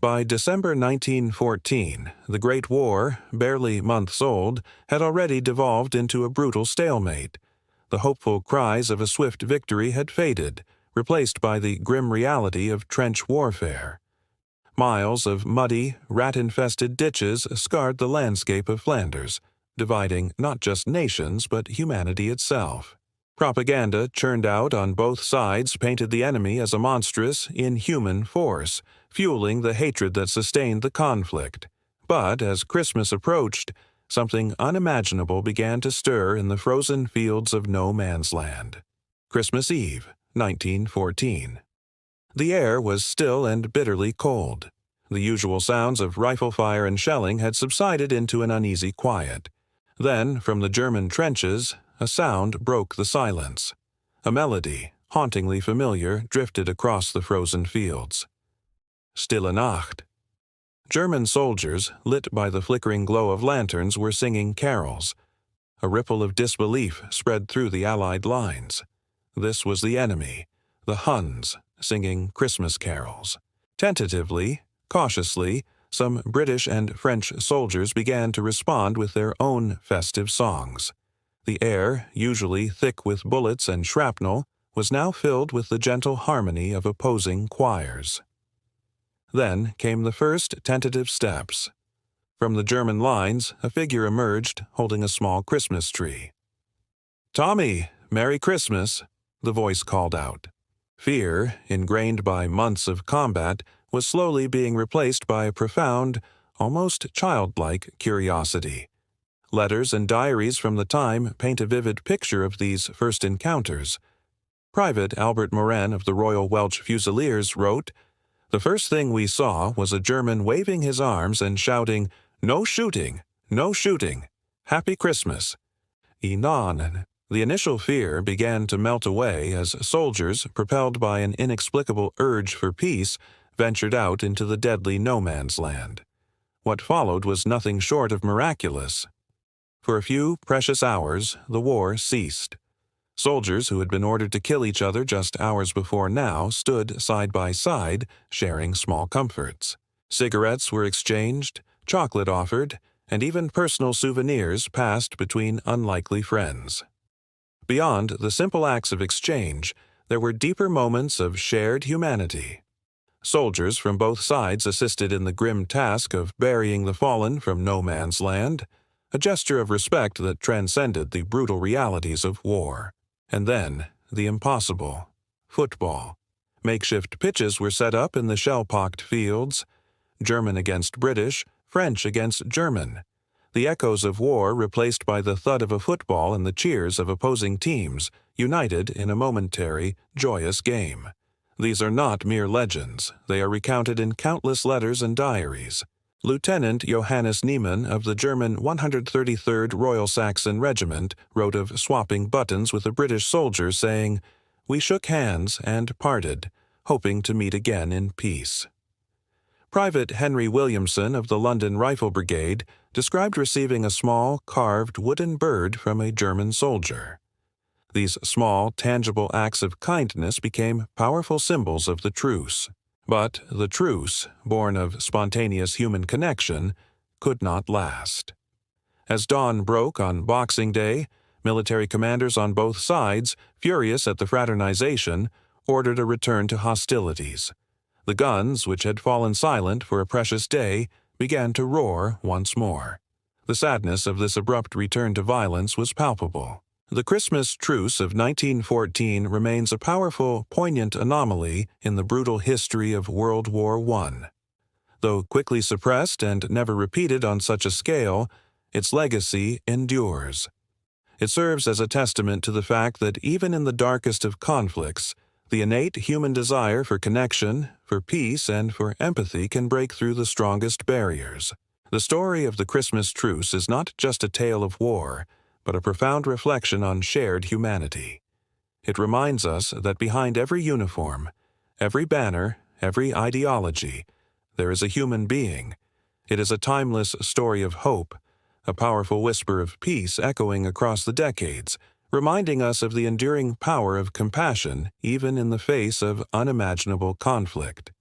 By December 1914, the Great War, barely months old, had already devolved into a brutal stalemate. The hopeful cries of a swift victory had faded, replaced by the grim reality of trench warfare. Miles of muddy, rat-infested ditches scarred the landscape of Flanders, dividing not just nations but humanity itself. Propaganda churned out on both sides painted the enemy as a monstrous, inhuman force, fueling the hatred that sustained the conflict. But as Christmas approached, something unimaginable began to stir in the frozen fields of no man's land. Christmas Eve, 1914. The air was still and bitterly cold. The usual sounds of rifle fire and shelling had subsided into an uneasy quiet. Then, from the German trenches, a sound broke the silence. A melody, hauntingly familiar, drifted across the frozen fields. Stille Nacht. German soldiers, lit by the flickering glow of lanterns, were singing carols. A ripple of disbelief spread through the Allied lines. This was the enemy, the Huns, singing Christmas carols. Tentatively, cautiously, some British and French soldiers began to respond with their own festive songs. The air, usually thick with bullets and shrapnel, was now filled with the gentle harmony of opposing choirs. Then came the first tentative steps. From the German lines, a figure emerged holding a small Christmas tree. "Tommy, Merry Christmas," the voice called out. Fear, ingrained by months of combat, was slowly being replaced by a profound, almost childlike curiosity. Letters and diaries from the time paint a vivid picture of these first encounters. Private Albert Morin of the Royal Welch Fusiliers wrote, "The first thing we saw was a German waving his arms and shouting, 'No shooting! No shooting! Happy Christmas!' Inan." The initial fear began to melt away as soldiers, propelled by an inexplicable urge for peace, ventured out into the deadly no-man's land. What followed was nothing short of miraculous. For a few precious hours, the war ceased. Soldiers who had been ordered to kill each other just hours before now stood side by side, sharing small comforts. Cigarettes were exchanged, chocolate offered, and even personal souvenirs passed between unlikely friends. Beyond the simple acts of exchange, there were deeper moments of shared humanity. Soldiers from both sides assisted in the grim task of burying the fallen from no man's land, a gesture of respect that transcended the brutal realities of war. And then, the impossible: football. Makeshift pitches were set up in the shell-pocked fields. German against British, French against German. The echoes of war replaced by the thud of a football and the cheers of opposing teams, united in a momentary, joyous game. These are not mere legends. They are recounted in countless letters and diaries. Lieutenant Johannes Niemann of the German 133rd Royal Saxon Regiment wrote of swapping buttons with a British soldier saying, "We shook hands and parted, hoping to meet again in peace." Private Henry Williamson of the London Rifle Brigade described receiving a small, carved wooden bird from a German soldier. These small, tangible acts of kindness became powerful symbols of the truce. But the truce, born of spontaneous human connection, could not last. As dawn broke on Boxing Day, military commanders on both sides, furious at the fraternization, ordered a return to hostilities. The guns, which had fallen silent for a precious day, began to roar once more. The sadness of this abrupt return to violence was palpable. The Christmas Truce of 1914 remains a powerful, poignant anomaly in the brutal history of World War I. Though quickly suppressed and never repeated on such a scale, its legacy endures. It serves as a testament to the fact that even in the darkest of conflicts, the innate human desire for connection, for peace, and for empathy can break through the strongest barriers. The story of the Christmas Truce is not just a tale of war, but a profound reflection on shared humanity. It reminds us that behind every uniform, every banner, every ideology, there is a human being. It is a timeless story of hope, a powerful whisper of peace echoing across the decades, reminding us of the enduring power of compassion even in the face of unimaginable conflict.